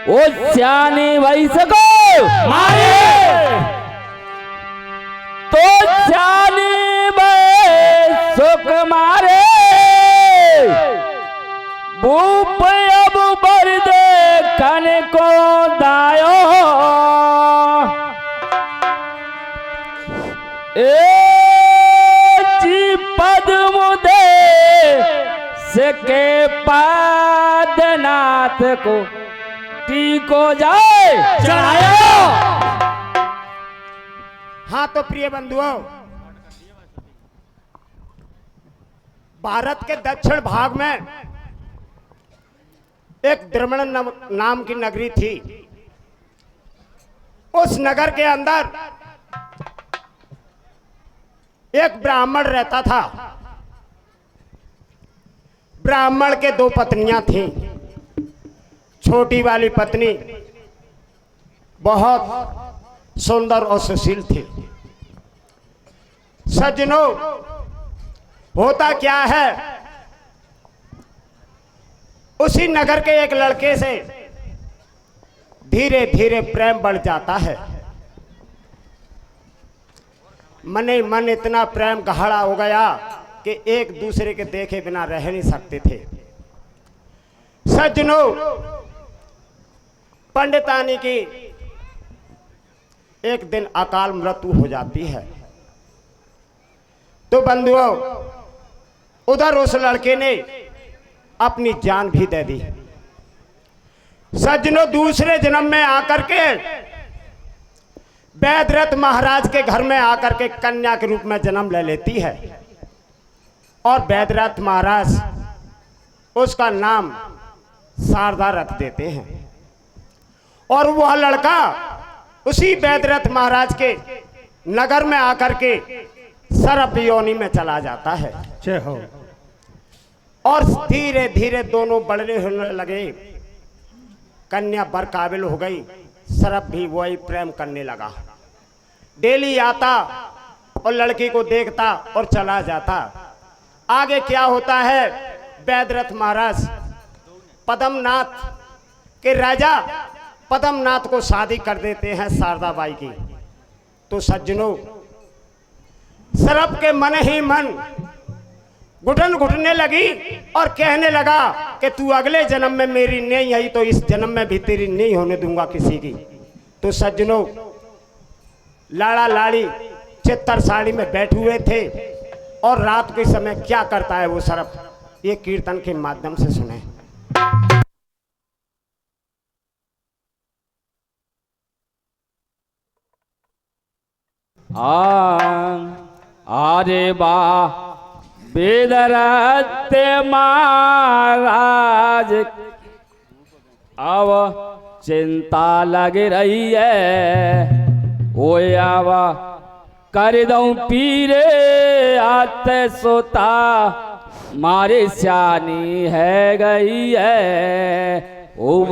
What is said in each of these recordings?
ओ सियानी वैस को मारे तो सियानी सुख मारे भूप अब बर दे कन को दायो पद्म दे सके पादनाथ को टीको जाए चढ़ायो। हाँ तो प्रिय बंधुओं, भारत के दक्षिण भाग में एक द्रमण नाम की नगरी थी। उस नगर के अंदर एक ब्राह्मण रहता था। ब्राह्मण के दो पत्नियां थीं। छोटी वाली पत्नी बहुत सुंदर और सुशील थी। सज्जनों, होता क्या है, उसी नगर के एक लड़के से धीरे धीरे प्रेम बढ़ जाता है। मने मन इतना प्रेम गहरा हो गया कि एक दूसरे के देखे बिना रह नहीं सकते थे। सज्जनों, पंडितानी की एक दिन अकाल मृत्यु हो जाती है। तो बंधुओं, उधर उस लड़के ने अपनी जान भी दे दी। सज्जनों, दूसरे जन्म में आकर के वैदरथ महाराज के घर में आकर के कन्या के रूप में जन्म ले लेती है और वैदरथ महाराज उसका नाम शारदा रख देते हैं। और वह लड़का उसी वैदरथ महाराज के नगर में आकर के सर्प योनि में चला जाता है। जय हो। और धीरे धीरे दोनों बड़े होने लगे। कन्या बर काबिल हो गई, सर्प भी वही प्रेम करने लगा। डेली आता और लड़की को देखता और चला जाता। आगे क्या होता है, वैदरथ महाराज पद्मनाथ के राजा पद्मनाथ को शादी कर देते हैं शारदा बाई की। तो सज्जनों, सर्प के मन ही मन घुटन घुटने लगी और कहने लगा कि तू अगले जन्म में मेरी नहीं आई तो इस जन्म में भी तेरी नहीं होने दूंगा किसी की। तो सज्जनों, लाड़ा लाड़ी चित्तर साड़ी में बैठे हुए थे और रात के समय क्या करता है वो सर्प, ये कीर्तन के माध्यम से सुने। अरे बा बेदरथ महाराज अब चिंता लग रही है। ओ अब कर दूं पीरे आते सोता मारे सियानी है गई है। ओ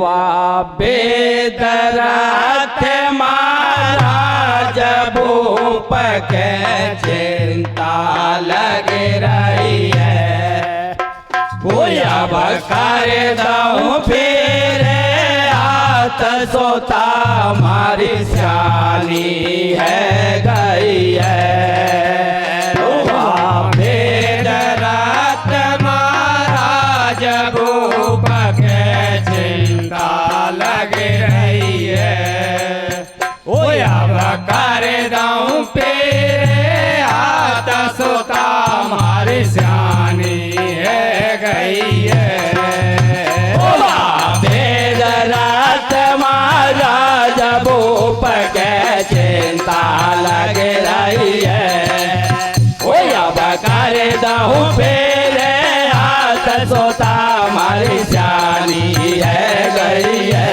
बेदरथ महाराज भूप के चिंता लग रही है। कोई अब कर दूं फिर आत सोता मारी सियानी है गई है। बेदरथ महाराज भूप के चिंता लग रही है। ओ अब कर दूं फिर आत सोता मारी सियानी है गई है। बेदरथ महाराज भूप के चिंता लग रही है। ओ अब कर दूं फिर आत सोता मारी सियानी है गई है।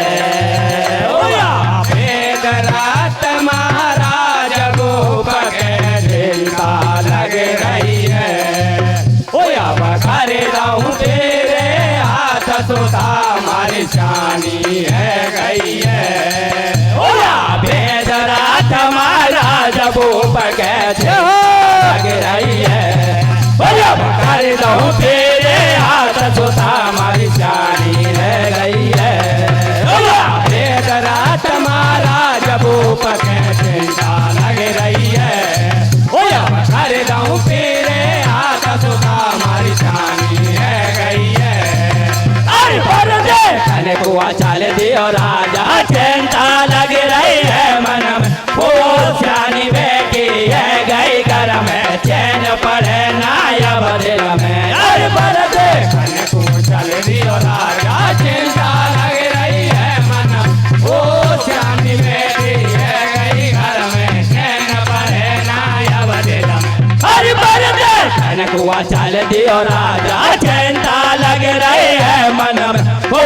बेदरथ महाराज भूप के चिंता लग रही है। ओ अब कर दूं फिर आत सोता मारी सियानी है गई है। ओ बेदरथ महाराज भूप के चिंता लग रही है। ओ अब कर दूं फिर आत सोता मारी सियानी है गई है। हुआ चल दियो राजा चिंता लग रही है मन में वो सियानी बेटी है गई घर में चैन पड़े ना अब दिल में अरे बरदे को चल दियो राजा चिंता लग रही है मन में वो सियानी बेटी है गई घर में चैन पड़े ना अब दिल में अरे बरदे को चल दियो राजा चिंता लग रही है मन में वो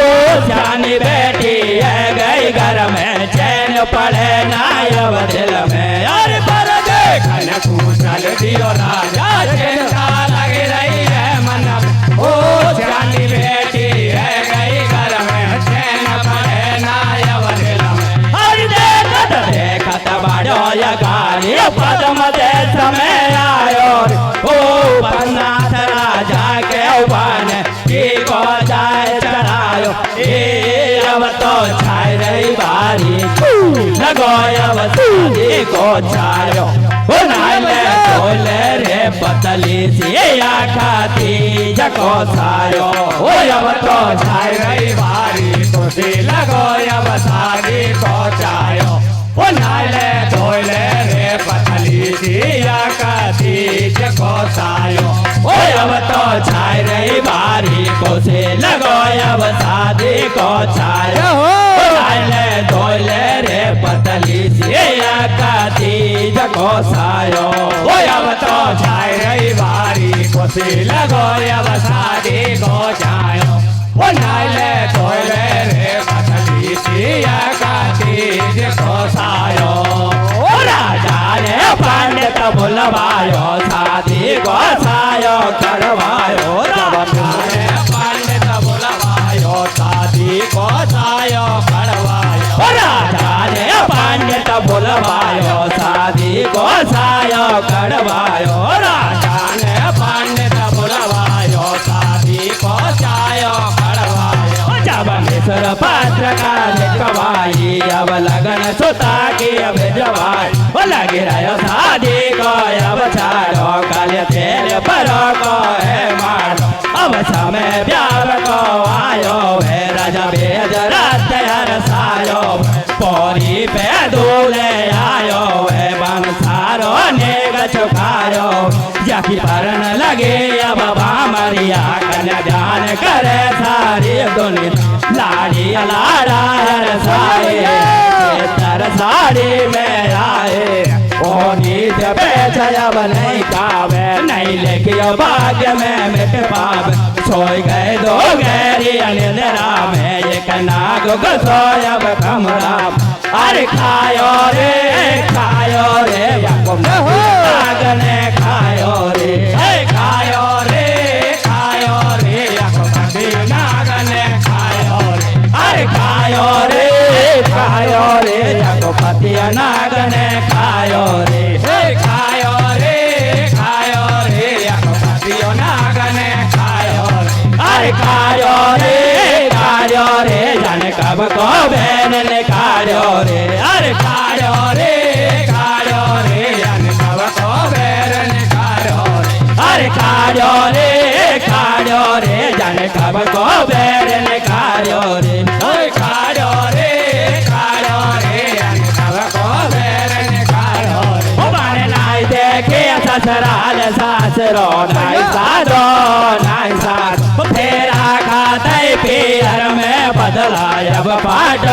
सियानी बेटी है गई घर में चैन पड़े ना अब दिल में अरे बरदे को चल दियो राजा चिंता लग रही है मन में वो सियानी बेटी है गई घर में चैन पड़े ना अब दिल में अरे देखत बाड़ो या गाली पदम दे समय आयो ओ पन्नाथ राजा के वन की को जाए चढ़ायो ए अब तो छाई रही बारी लगो अब शादी को छायो ओ नाले बोले रे पतली सी खाती जको सायो ओ अब तो छाई रही बारी तो सी लगो अब शादी को छायो ओ नाले बोले रे पतली सी खाती जको सायो ओ अब तो छाई रही बारी को से लगो अब शादी को छायो ओ नाले बोले रे पतली सी खाती जको सायो ओ अब तो छाई रही बारी को से लगो अब शादी को छायो ओ नाले बोले रे पतली सी खाती जको सायो ओ राजा ने पंडित बुलवायो शादी को सायो करवायो राजा ने पंडित बुलवायो शादी को सायो करवायो राजा ने पंडित बुलवायो शादी को सायो करवायो राजा ने पंडित बुलवायो शादी को सायो करवायो जब मिश्र पात्र का लिखवाई अब लगन सुता की अब जवाई वो लगी रहो शादी को अब छाड़ो कल तेरे परो को है मारो अब समय प्यार को आयो है राजा बेज रात सायो पौरी पे दूल्हे आयो है बंसारो नेग चुकायो जाकी परन लगे अब बामरिया कन्या ध्यान करे सारी दुनिया लाड़ी लाड़ा सारे तर साड़ी में आए ओ नीत बेच अब नहीं कावे नहीं लेके भाग्य में मिट पावे सोई गए दो गैरी अनिंदरा में एक नाग सोय अब कमरा अरे खायो रे नाग ने खायो रे खायो रे नाग ने खायो रे अरे खायो रे पति नाग ने खायो रे खायो रे पति नाग ने खायो रे अरे खायो रे जाने कब को बहन ने खायो रे अरे खायो रे जाने कब को बहन ने खायो रे अरे खायो रे जाने कब को बहन ने खायो रे खायो रे जाने कब को बहन ने खायो रे ओ माने नाई देखे ससुराल सासरो नाई साथ फेरा खाते पीर में बदला अब पाट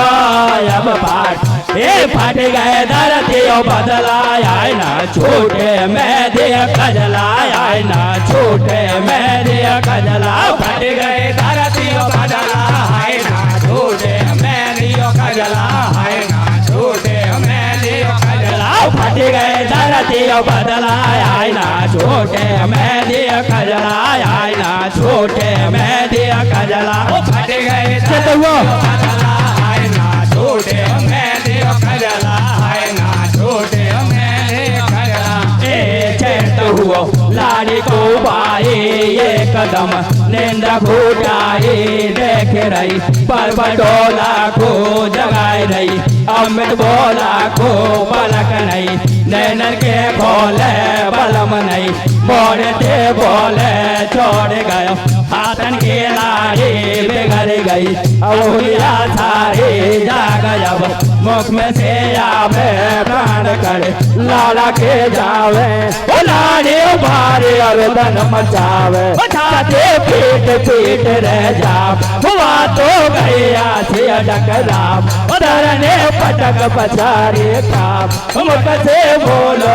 ये फट गए धरतियों बदला आए ना छूटे मैं दिया कजला आए ना छूटे मैं दिया कजला फट गए धरतियों बदला आए ना छूटे मैं दिया कजला आए ना छूटे मैं दिया कजला फट गए धरतियों बदला आए ना छूटे मैं दिया कजला आए ना छूटे मैं दिया कजला फट गए बदला आए ना छूटे मैं दिया कजला आए ना छूटे मैं दिया कजला ए चेत हुआ लाड़ी को बाई ये कदम नेंद्र घुटाई देख रही पर बडोला को जगाई रही अमित बोला को पलक नहीं नैनर के खोले बलम नहीं बोलते बोले छोड़ गयो हाथन के लाड़ी बिगड़ गई अबुलिया सारी जाग जब मुख में से आवे प्राण करे लाला के जावे ओ लाड़ी भारी और धन मचावे छाते पीट पीट रह जाम हुआ तो गैया से डकराम धरने पटक पछारी काम मुख से बोलो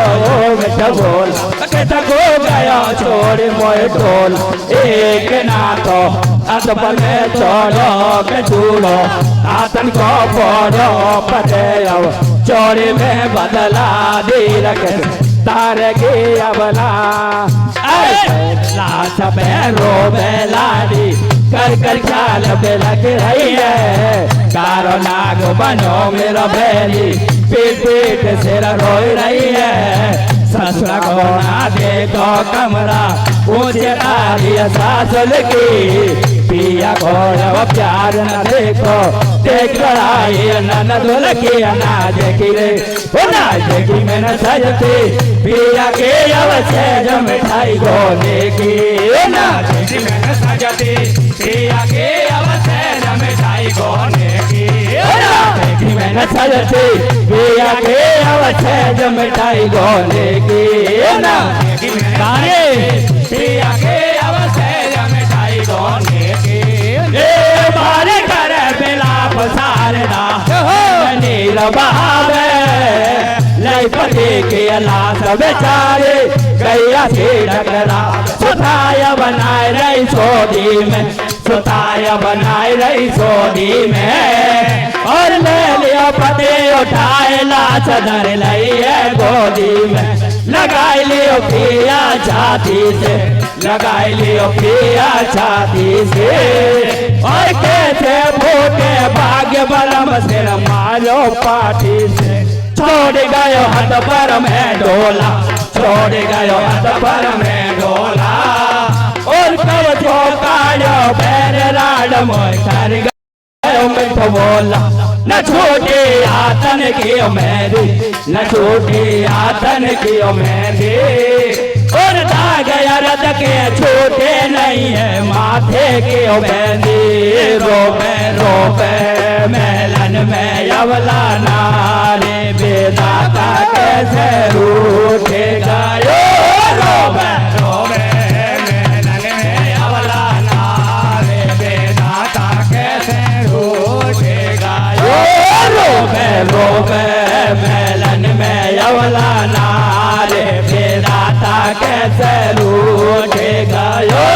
मिठ बोल को गया छोड़ मोए टोल एक ना तो अदबल में छोड़ो के झूलो आतन को पड़ो पटे अब चोरी में बदला दे रखे तारे की अबला लाश में रोबे लाडी कर कर ख्याल पे लग रही है कारो नाग बनो मेरा बेली पीट पीट सिर रोई रही है ससुरा को ना देखो कमरा ऊंचे तारी सासुल की पिया को जब प्यार न देखो देख लड़ाई ननदुल की ना देखी रे वो ना देखी मैंने सजती पिया के अवसेज मिठाई गोने की ना देखी मैंने सजती पिया के अवसेज मिठाई गोने की ना देखी मैंने सजती पिया के अवसेज मिठाई गोने की ना देखी मैंने पिया के अवसेज मिठाई गोने की मारे कर बिलाप सारदा नील बहावे लई पति के लाश बेचारे गैया से डकरा सुताया बनाए रही सोदी में सुताया बनाए रही सोदी में और ले लिया पति उठाए लाश धर लई है गोदी में लगाई लियो पिया छाती से लगाई लियो पिया छाती से और कैसे फूटे भाग्य बलम सिर मारो पाठी से छोड़ गयो हाथ पर में डोला छोड़ गयो हाथ पर में डोला और कब जो कायो पैर राड मोय कर गयो मिठ बोला न छोटे आतन की मेरी न छोटे आतन की मेरी और दाग रद के छोटे नहीं है माथे के बेंदी रोबे रोबे मेलन में अवला नारे बेदाता कैसे रूठे गयो रोबे रोबे मेलन में अवला नारे बेदाता कैसे रूठे गयो रोबे रोबे मेलन में अवला नारे बेदाता कैसे रूठे गयो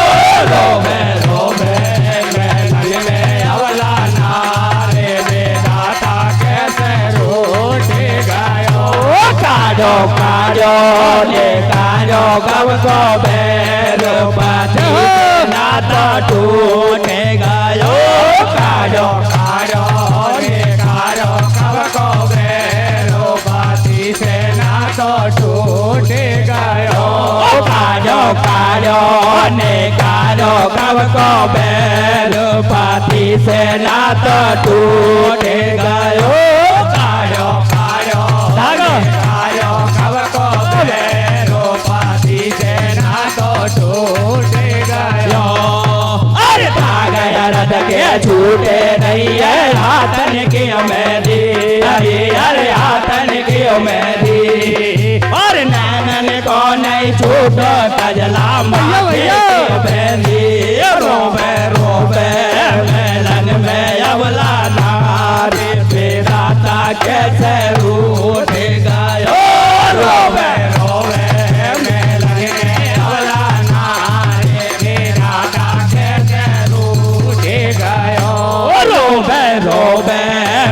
रोबे रोबे मेलन में अवला नारे बेदाता कैसे रूठे गयो काजो काजो ले काजो गव को बैर पाती ना तो टूटे गयो काजो काजो ले काजो गव को बैर पाती से ना तो टूटे गयो काजो काजो ने काजो गव को बैर पाती से ना तो टूटे गयो काजो काजो काजो गव को बैर पाती से ना तो टूटे गयो अरे भाग रद के छूटे नहीं है हाथन की मेरी अरे हाथन की मेरी और नैनन को नहीं छूटो कजला बेंदी रोबे रोबे मेलन में अवला नारे बेदाता कैसे रूठे गयो रोबे रोबे मेलन में अवला नारे बेदाता कैसे रूठे गयो रोबे रोबे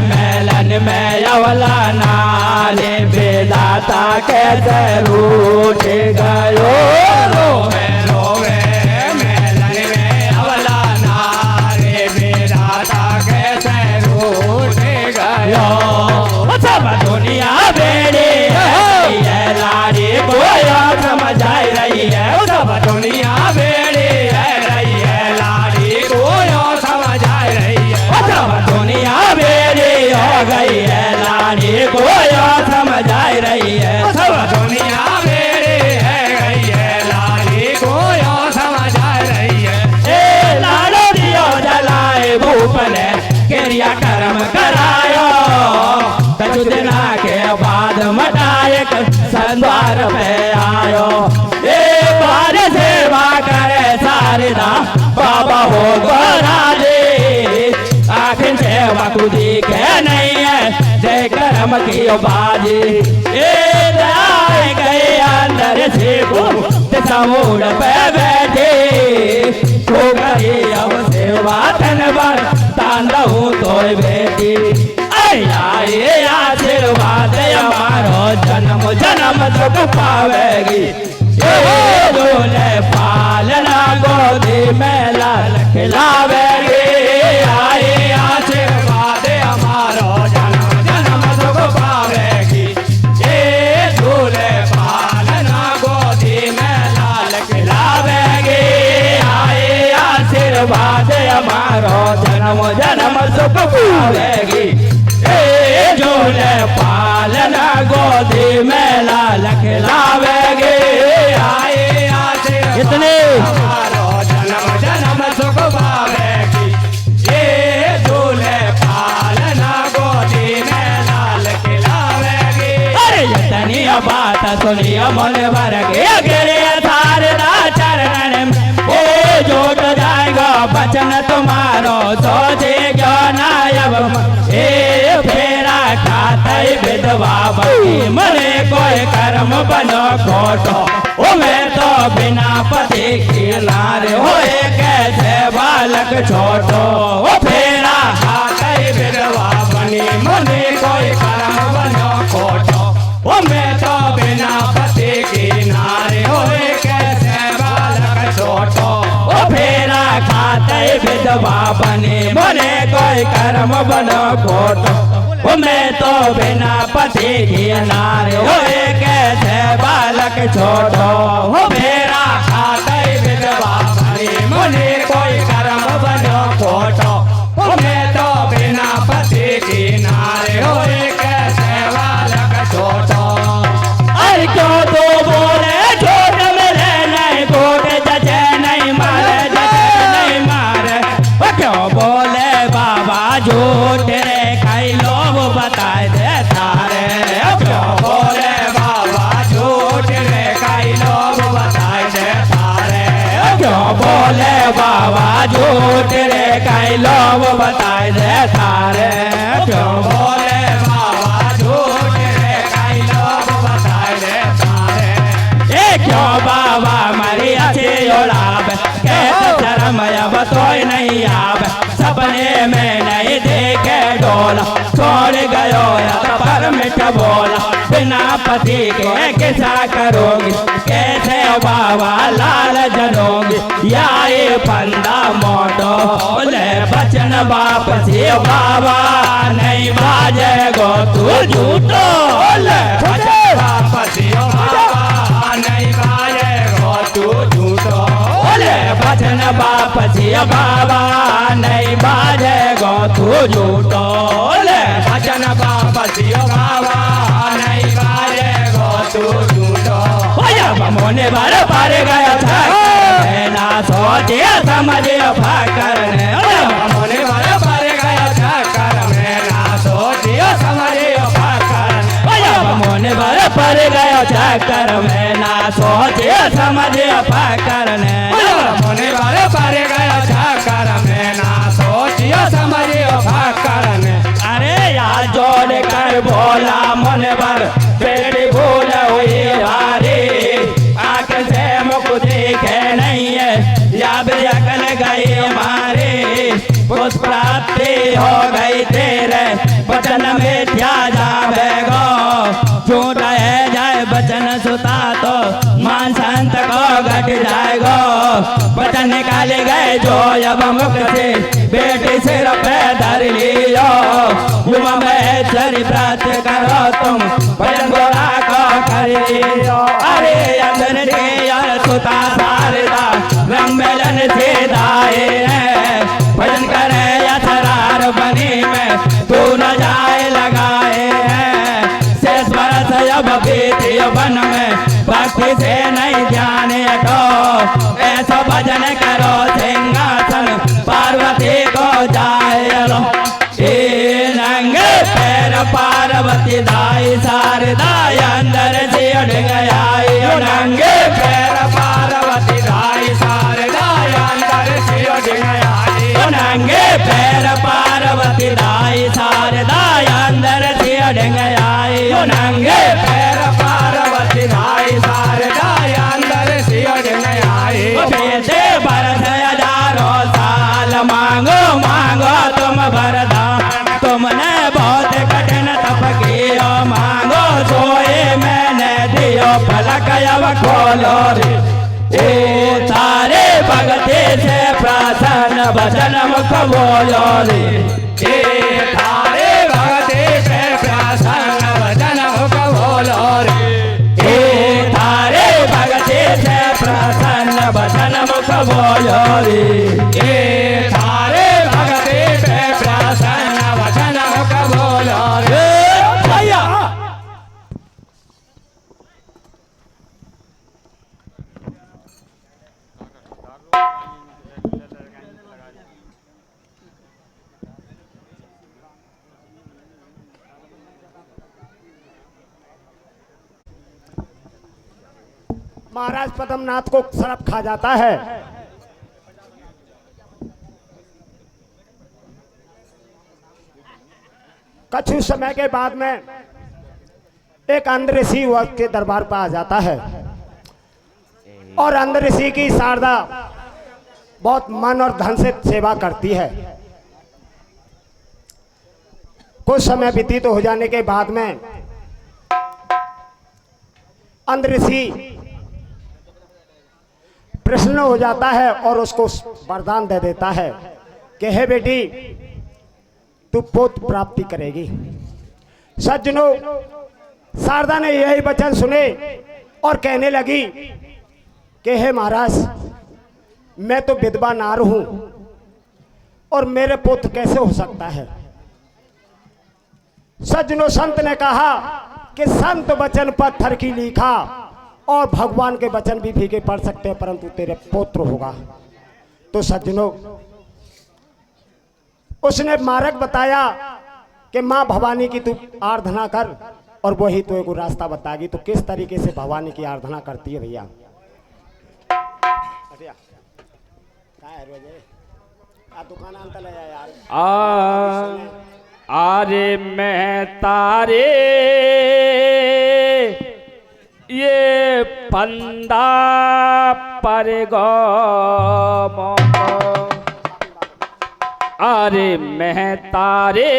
मेलन में अवला नारे बेदाता कैसे रूठे गयो रोबे रोबे मेलन में अवला नारे बेदाता कैसे रूठे गयो सब दुनिया बेड़ी है लाड़ी कोई समझ रही है सब दुनिया बेड़ी है रही है लाड़ी कोई समझ रही है सब दुनिया बेड़ी हो गई है लाड़ी कोई समझ रही है सब दुनिया बेड़ी है गई है कर्म करायो, कछु दिना के बाद मटाए संद्वार पे आयो। एक बार सेवा करे शारदा बाबा हो राजे, आखिर सेवा कुदी के नहीं है जय कर्म की बाजी। आए गए अंदर से समूड पे बैठे, तो गई अब सेवा धनवर तांडव तो बेटी। आए आशीर्वाद हमारो जन्म जन्म सुख पावेगी, झूले पालना गोदी में लाल खिलावेगी। आए आशीर्वाद हमारो जन्म जन्म सुख पावेगी, झूले पालना गोदी में लाल खिलावेगी। आए आशीर्वाद हमारो जन्म जन्म सुख पावेगी, झूले पालना गोदी में लाल खिलावेगी। आए आशीर्वाद इतने हमारो जन्म जन्म सुख पावेगी, ये झूले पालना गोदी में लाल खिलावेगी। अरे इतनी बात सुनिए मन भर के गिरे शारदा चरण में, जोट जाएगा बचन तुम्हारो सोचे नायब। फेरा खाते विधवा बनी मरे कोई कर्म बनो खोटो, ओ मैं तो बिना पति की नारे होए कैसे बालक छोटो। ओ फेरा खाते विधवा बनी मरे कोई कर्म बनो खोटो, ओ मैं तो बिना पति की नारे होए कैसे बालक छोटो। ओ फेरा खाते विधवा बनी मरे कोई कर्म बनो खोटो, ओ मैं तो बिना पति की नारे होए कैसे बालक छोटो। हो फेरा खाते विधवा बनी मुनि कोई कर्म बनो खोटो, ओ मैं तो बिना पति की नारे होए कैसे बालक छोटो। अरे क्यों तो बोले छोट मेरे नहीं कोट जजे नहीं मारे जजे नहीं मारे, क्यों बोले बाबा झूठ रे कई लोग बताए दे थारे। क्यों बोले बाबा झूठ रे कई लोग बताए दे थारे। क्यों बोले बाबा झूठ रे कई लोग बताए दे थारे। क्यों बोले बाबा झूठ रे कई लोग बताए दे थारे। क्यों बाबा मरी अच्छी उड़ाब कहते शर्म अब तो नहीं आब, सपने में नहीं देखे डोला छोड़ गयो पर मिठ बोला। बिना पति के कैसा करोगी कैसे बाबा लाल जनोगी, या ये फंदा मोटो ले बचन वापसी बाबा नहीं बाजे गो तू झूठो। ले बचन वापसी बाबा नहीं बाजे गो तू झूठो। ले बचन वापसी बाबा नहीं बाजे गो तू झूठो। ले बचन वापसी बाबा नहीं बाजे गो तू झूठो। मोने बार पार गया था ना सोचे समझे फाकर ने, मोने बार पार गया था कर में ना सोचे समझे फाकर। मोने बार पार गया था कर में ना सोचे समझे फाकर ने, मोने बार पार गया था कर में ना सोचे समझे फाकर ने। अरे यार जोड़ कर बोला मन भर बेड़ी भूल हुई हारी, आंख से मुख देखे नहीं है याद अकल गई हमारी। पुष्प प्राप्ति हो गई तेरे वचन में क्या जावे गो, झूठ है जाए वचन सुता तो मान संत को घट जाएगो। वचन निकाले गए जो अब मुख से बेटी सिर पे धर लियो, युवा में चरी प्राप्त करो तुम भजन गोरा को कर लियो। अरे अंदर के यार सुता शारदा रंग बेलन से दाए है, भजन करे यथरार बनी में तू न जाए लगाए है। शेष बरस अब बीती वन में भक्ति से नहीं ध्यान हटो, ऐसा भजन करो सिंहासन पार्वती को जाए लो। पार्वती दाई शारदा अंदर से ढंग आई नंगे पैर पार्वती दाई शारदा अंदर से ढंग आई नंगे पैर पार्वती दाई शारदा अंदर से ढंग आई नंगे पैर पार्वती दाई शारदा अंदर से ढंग आई बेटे बरस हजारों साल मांगो मांगो तुम वरदान तुमने बहुत कठिन तप किया मांगो सोए मैंने दियो पलक अब खोलो रे ओ तारे भगते से प्रसन्न वचन मुख बोलो रे ए तारे भगते से प्रसन्न वचन मुख बोलो रे ए तारे भगते से प्रसन्न वचन मुख बोलो रे ए तारे भगते से प्रसन्न वचन मुख बोलो रे भैया महाराज पद्मनाथ को सर्प खा जाता है। कुछ समय के बाद में एक अंध ऋषि वक्त के दरबार पर आ जाता है और अंध ऋषि की शारदा बहुत मन और धन से सेवा करती है। कुछ समय व्यतीत हो जाने के बाद में अंध ऋषि प्रसन्न हो जाता है और उसको वरदान दे देता है कि हे बेटी तू पुत्र प्राप्ति करेगी। सज्जनों, शारदा ने यही वचन सुने और कहने लगी कि हे महाराज मैं तो विधवा नार हूं और मेरे पुत्र कैसे हो सकता है। सज्जनों, संत ने कहा कि संत वचन पत्थर की लिखा और भगवान के वचन भी फीके पड़ सकते हैं परंतु तेरे पुत्र होगा। तो सज्जनों, उसने मार्ग बताया कि माँ भवानी की तू आराधना कर और वही तो एक रास्ता बताएगी। तो किस तरीके से भवानी की आराधना करती है भैया? दुकान यार आरे मैं तारे ये पंदा पर गो अरे मैं तारे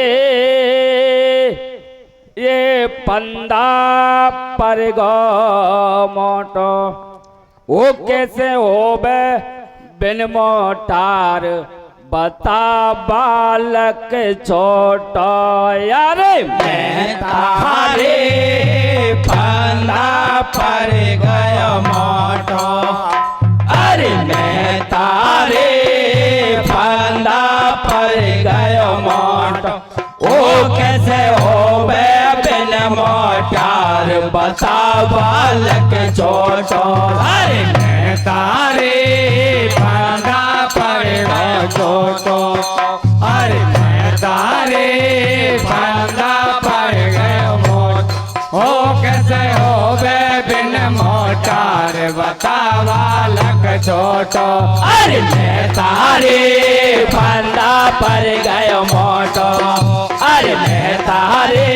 ये पंदा पर गो मोटो वो कैसे हो बे बिन मोटार बता बालक छोटो यारे मैं तारे पंदा पर गयो मोटो अरे मैं तारे पंदा पर गयो मोटो ओ कैसे हो बे बिन मोटार बता बालक छोटो अरे मैं तारे पंदा पर गयो छोटो अरे मैं तारे पंदा पर गयो मोटो ओ कैसे हो बे बिन मोटार बता बालक छोटो अरे मैं तारे पंदा पर गयो मोटो अरे मैं तारे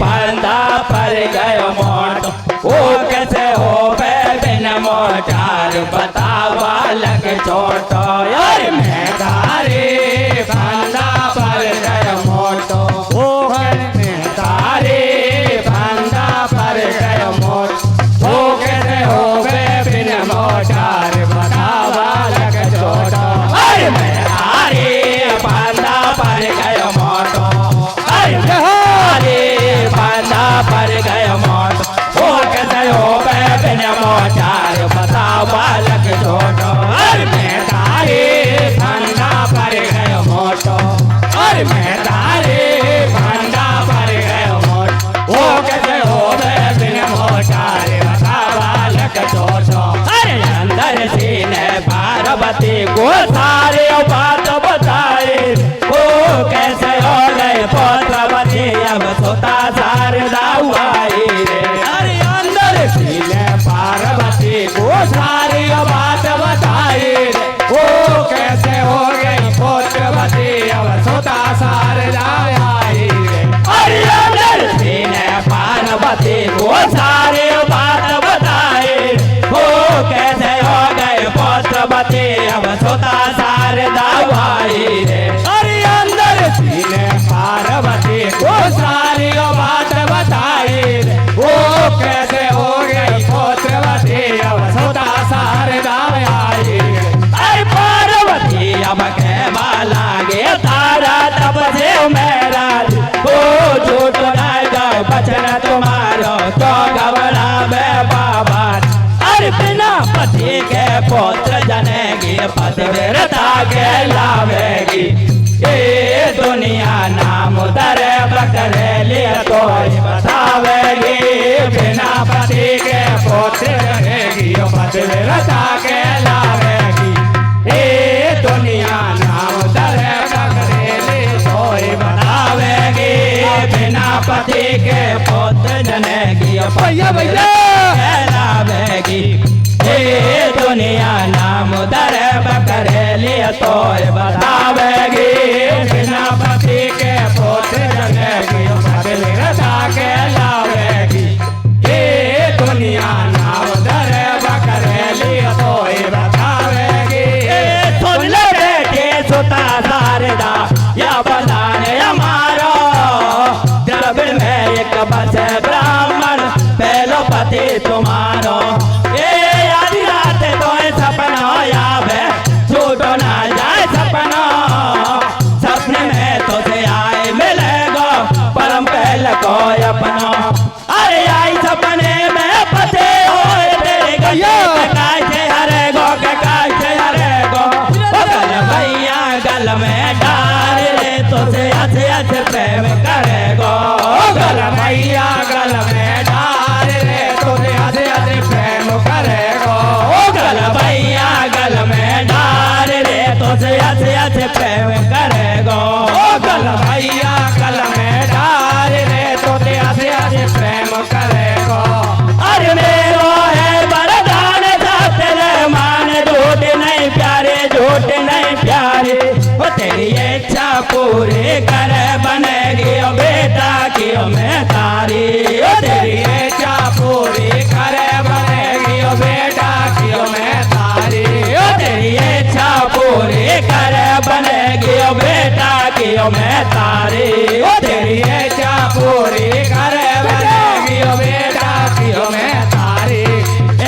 पंदा पर गयो मोटो ओ कैसे हो बे बिन मोटार बता बालक छोटो अरे मैं तारे पंदा पर गयो मोटो ओ मैं तारे पंदा पर गयो मोटो ओ कैसे हो बे बिन मोटार बता बालक छोटो अरे मैं तारे पंदा पर गयो मोटो अरे तारे पंदा पर गयो मोटो ओ कैसे हो बे बिन मोटार बता बालक छोटो अरे मैं तारे पंदा पर गयो मोटो अरे मैं तारे पंदा पर गयो मोटो ओ कैसे हो बे बिन मोटार बता बालक छोटो अरे अंदर सीने पार्वती को सारे बात बताए ओ कैसे हो गए पुत्रवती अब सुत सारी बात बताई रे वो कैसे हो गई पुत्रवती अब सुता शारदा आई अरे पार्वती अब कहवा लागे तारा तब से मेरा ओ झूठ रहेगा बचन तुम्हारो तो घबरावे बाबा अरे बिना पति के पुत्र जनेगी पतिव्रता के लावेगी ये दुनिया नाम दर बकरे लिए तो बतावेगी बिना पति के पुत्र जनेगी पतिव्रता के लावेगी ये दुनिया नाम दर बकरे लिए तो बतावेगी बिना पति के पुत्र जनेगी लावेगी ये दुनिया नाम दर बकरे लिए तो बतावेगी बिना पति के पुत्र जनेगी पतिव्रता के लावेगी ये दुनिया नाम दर बकरे लिए तो बतावेगी सुन ले बेटे सुता शारदा या बताने हमारा द्रविड़ में एक बस ब्राह्मण पहलो पति तुम्हारो ये आधी रात तो सपना यावे छूटो ना जाए सपना सपने में तो से आए मिलेगा परम पहल को अपना अरे आई सपने में पते होए तेरे कैसे हरे गो के कैसे हरे गो गल भैया गल में डाल रे तो से अच्छे अच्छे प्रेम करेगो गल भैया गल में डाल रे तो से अच्छे अच्छे प्रेम करेगो गल भैया गल में डाल रे तो से अच्छे अच्छे प्रेम करेगो गल भैया गल में डाल रे तो से अच्छे अच्छे प्रेम करेगो अरे मेरो है वरदान तेरे मान झूठ नहीं प्यारे झूठ नहीं प्यारे वो तेरी इच्छा पूरी कर बनेगी ओ बेटा की ओ मैं तारी ओ तेरी इच्छा पूरी कर बनेगी ओ बेटा की ओ मैं तारी ओ तेरी इच्छा पूरी कर बनेगी ओ बेटा की ओ मैं तारी ओ तेरी इच्छा पूरी कर बनेगी ओ बेटा की ओ मैं तारी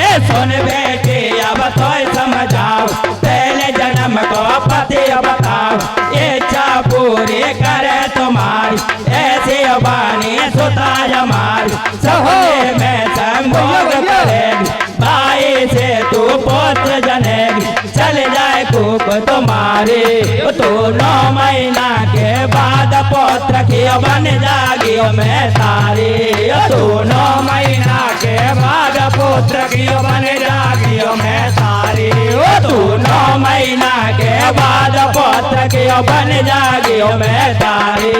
ए सुन बेटी अब तो समझाओ पहले जन्म को पति बताओ इच्छा पूरी करे तुम्हारी ऐसी बानी सुता हमारी सपने में संभोग करेगी भाई से तू पुत्र जनेगी चल जाए कुक तुम्हारी तू 9 महीना के बाद पुत्र की बन जागी मैं तारी तू 9 महीना के बाद पुत्र की बन जागी मैं तारी तू 9 महीना के बाद पुत्र की बन जागी मैं तारी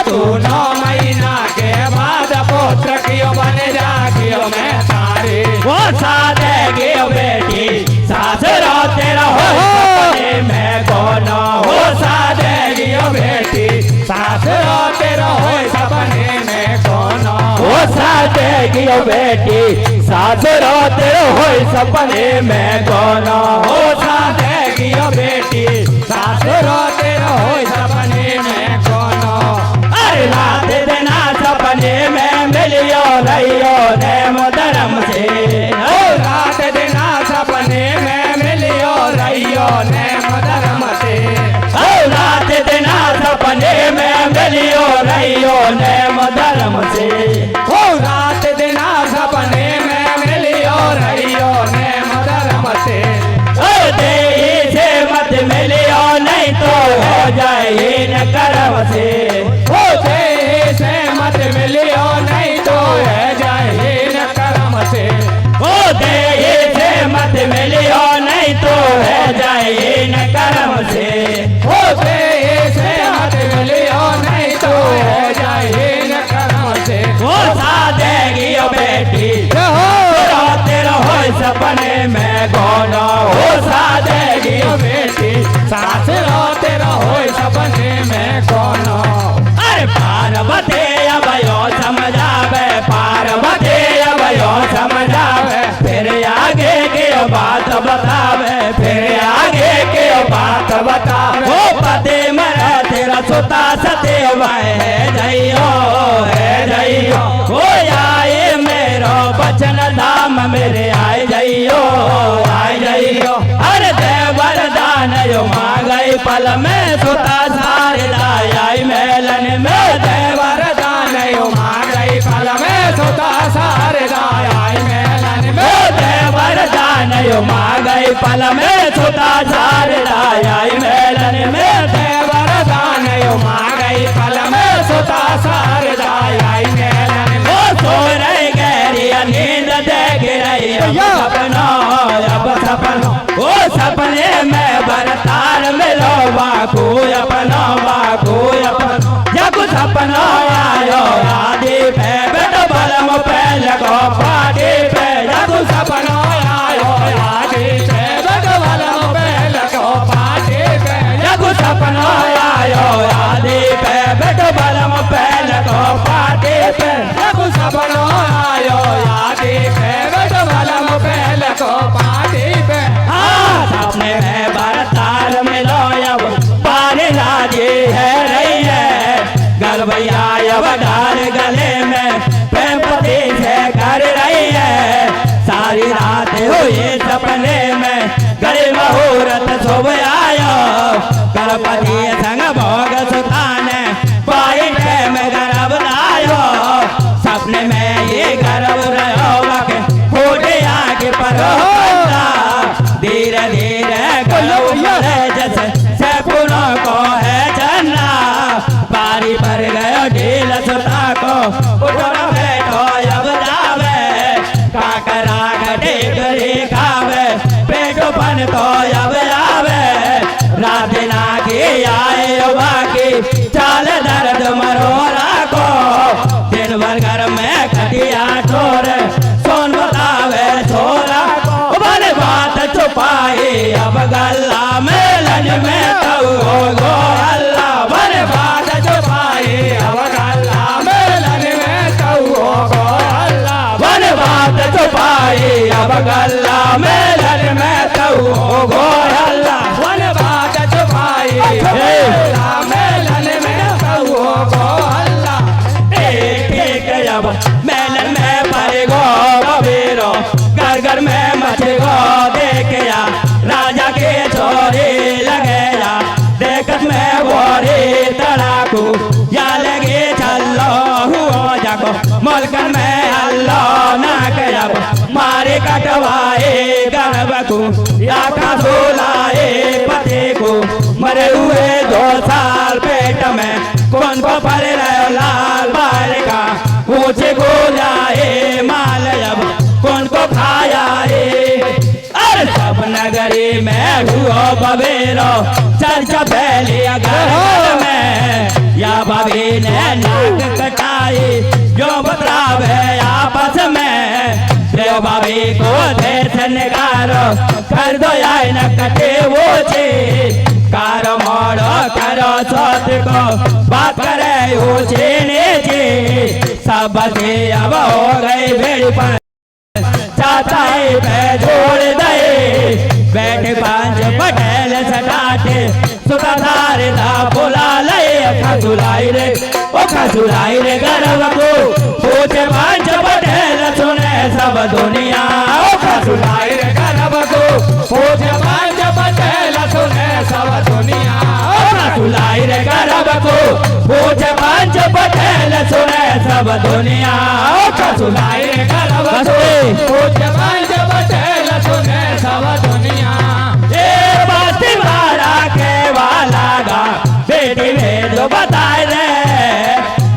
तू 9 महीना के बाद पुत्र की बन जागी मैं तारी वो सादेगी बेटी सास रोते रहो सपने में कौन हो सादेगी बेटी सास रोते रहो सपने में कौन हो सादेगी बेटी सास रोते रहो सपने में कौन हो सादेगी बेटी सास रोते रहो सपने में कौन अरे रात दिन सपने में मिलियो रहियो नेम धर्म से रात दिन सपने में मिलियो रहियो नेम धर्म से रात दिन सपने में मिलियो रहियो नेम धर्म से रात दिन सपने में मिलियो रहियो नेम धर्म से देही से मत मिलियो नहीं तो हो जाए न कर्म से देही से मत मिलियो नहीं तो हो जाए न कर्म से देही से मत मिलियो नहीं तो हो जाए न कर्म से देही से मत मिलियो नहीं तो हो जाए न कर्म से सादेगी बेटी रोते रहो सपने में कौन हो सादेगी बेटी सास रोते रहो सपने में कौन अरे पार्वती अब यो समझावे पार्वती अब यो समझावे फिर आगे की बात बतावे फिर आगे की बात बतावे ओ पति मर गई पल में सुता शारदा आई मेलन में देवर दान उमा गई पल में सुता शारदा आई मेलन में देवर दान उमा गई पल में सुता शारदा आई मेलन में देवर दान उमा गई पल में सुता शारदा आई मेलन में वो सो रही गहरी नींद देख रही सपना अब सपना वो सपने में बरतार मिलो बाकू अपना जब सपना आयो आदि पे बेटो बलम पे लगो पाटी पे जब सपना आयो आदि पे बेटो बलम पे लगो पाटी पे जब सपना आयो आदि पे बेटो बलम पे लगो पाटी पे जब सपना आयो आदि पे बेटो बलम पे लगो पाटी पे सपने में बरतार मिलो अब पानी राजी है रही है गलबैया अब डाल गले में प्रेम पति से कर रही है सारी रात हुई सपने में गले मुहूर्त शुभ आयो गणपति संग भोग सुतान पाई में गर्भ लायो सपने में ये गर्भ रहो फूटे आगे पर धीरे धीरे जैसे सैपुरों को है चन्ना बारी पर गयो ढील सुता को उठो बैठो अब जावे काकरा घटे गरी खावे पेटो पन तो अब जावे रात ना की आए बाकी चाल दर्द मरोरा को दिन भर घर में खटिया ठोर सोन बतावे छोरा बन बात छुपाई अब गल्ला मेलन में तू हो गो अल्लाह बन बात छुपाई अब गल्ला मेलन में तू हो गो अल्लाह बन बात छुपाई अब गल्ला मेलन में तू हो गो अल्लाह बन बात छुपाई गल्ला मेलन में तू हो गो अल्लाह एक अब मेलन में पर गो कबीरो घर घर में मच गो देखया राजा के छोरे लगेया देखत में बोरे तड़ाकू या लगे चलो हुआ जाको मलकन में अल्लाह ना करब मारे कटवाए गरबकू या का सोलाए पति को मरे हुए 2 साल पेट में कौन को पड़े रहे लाल बाल का ऊंचे को जाए माल अब कौन को खाया अरे सब नगरी में हुआ बबेरो चर्चा फैली घर में या बबी ने नाक कटाई जो बतलावे आपस में देव बबी को देश निकारो कर दो या न कटे वो छे कारो मोड़ो करो सोत को बात करे ऊंचे नीचे सब से अब हो गई भेड़ पर चाचा पे जोड़ दे बैठे 5 पटेल सटाटे सुखाधार दा बोला ले खजुलाई रे गर्व को पूछे 5 पटेल सुने सब दुनिया खजुलाई रे गर्व को पूछे 5 पटेल सुने सब दुनिया खजुलाई रे गर्व को पूछे 5 पटेल सुने सब दुनिया खजुलाई रे गर्व को पूछे 5 पटेल सुने सब दुनिया ये बाती वाला के वाला गा बेटी भेद बताए रे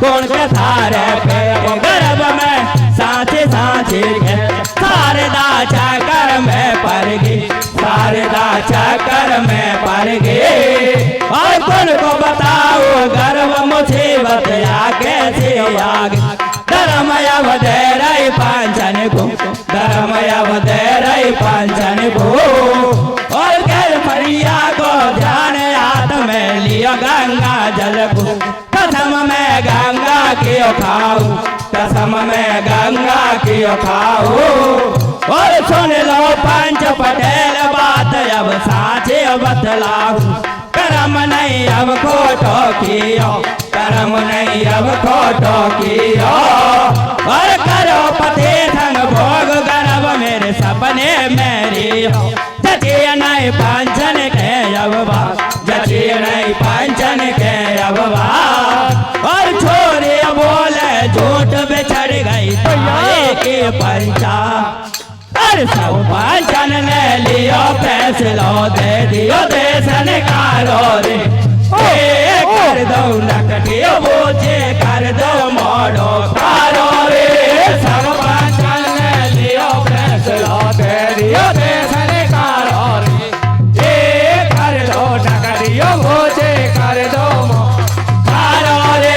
कौन के सारे पे गर्भ में साचे के शारदा चक्कर में पड़ गई शारदा चक्कर में पड़ गई और कौन को बताओ गर्भ मुसीबत आगे से आगे धर्मया वधेरई पांचन को धर्मया वधेरई पांचन को और घर मैया को ध्यान हाथ में लियो गंगा जल को कसम में गंगा की खाऊ कसम में गंगा की खाऊ और सुन लो 5 पटेल बात अब साचे बतलाऊ कर्म नहीं अब खोटो कियो कर्म नहीं अब खोटो कियो और करो पति संग भोग गर्भ मेरे सपने मेरी जचिए नहीं पांचन के अब जचिए झूठ बिछड़ गई ताए के पंचा। अरे सब पंचन ने लियो फैसलो दे दियो देश निकालो रे। ए कर दो नकटियो बोझे कर दो मोड़ो कारो रे। सब पंचन ने लियो फैसलो दे दियो देश निकालो रे। ए कर दो नकटियो बोझे कर दो कारो रे।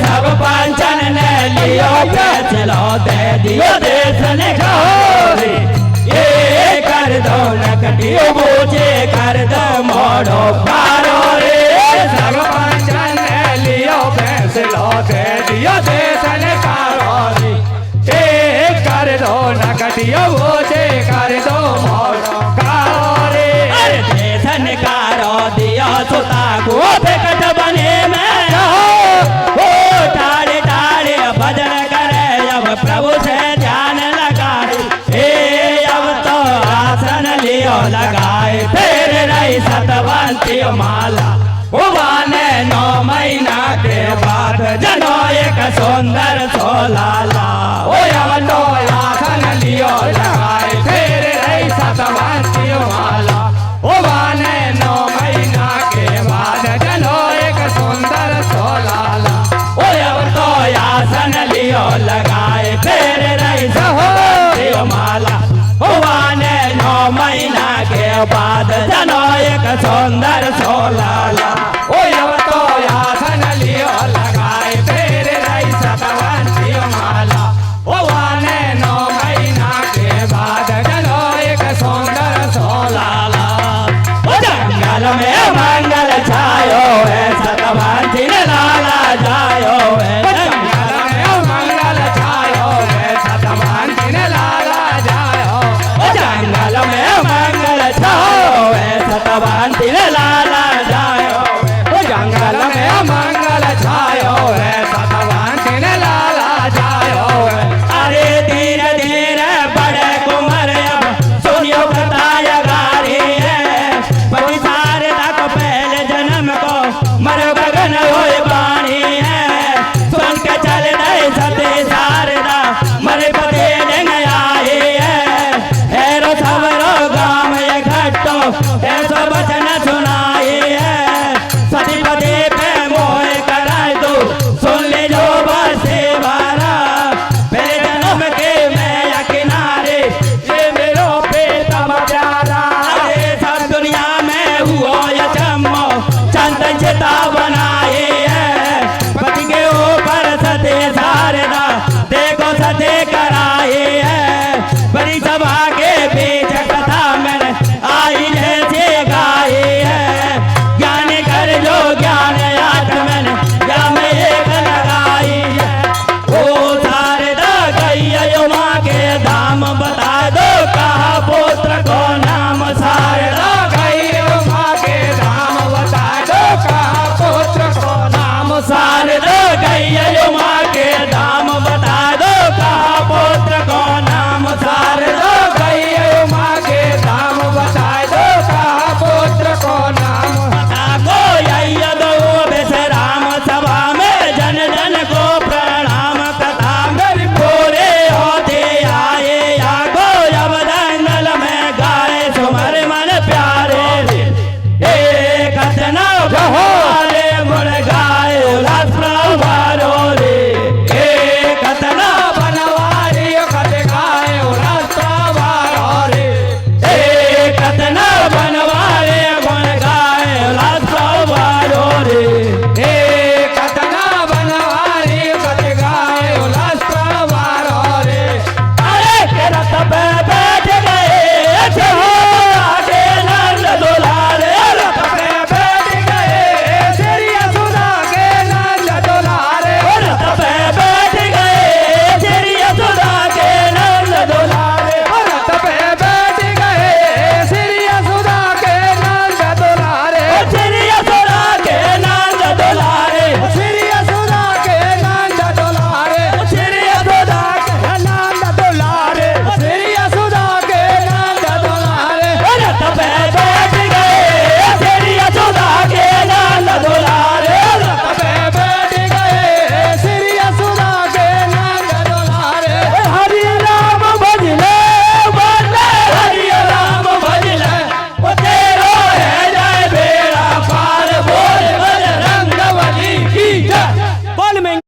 सब पंचन ने लियो फैसलो दे दियो देश निकालो रे। ये कर दो नकटियो बोझे कर दो मोड़ो कारो रे। सब पंचन ने लियो फैसलो दे दियो देश निकालो रे। ये कर दो नकटियो बोझे कर दो मोड़ो कारो रे। अरे देश निकालो दियो सुता को फेकट बने में हो टाड़े टाड़े भजन करे अब प्रभु से ध्यान लगाए। अब तो आसन लियो लगाए फिर रही सतवंती माला। उबाने 9 महीना के बाद जनो एक सुंदर सोलाला। ओ अब तो आसन लियो लगाए फिर रही सतवंती माला। उबाने 9 महीना के बाद जनो एक सुंदर सोलाला। ओ अब तो आसन लियो लगाए फिर रही सतवंती माला। हुआने 9 महीना के बाद जनो एक सुंदर सोलाला।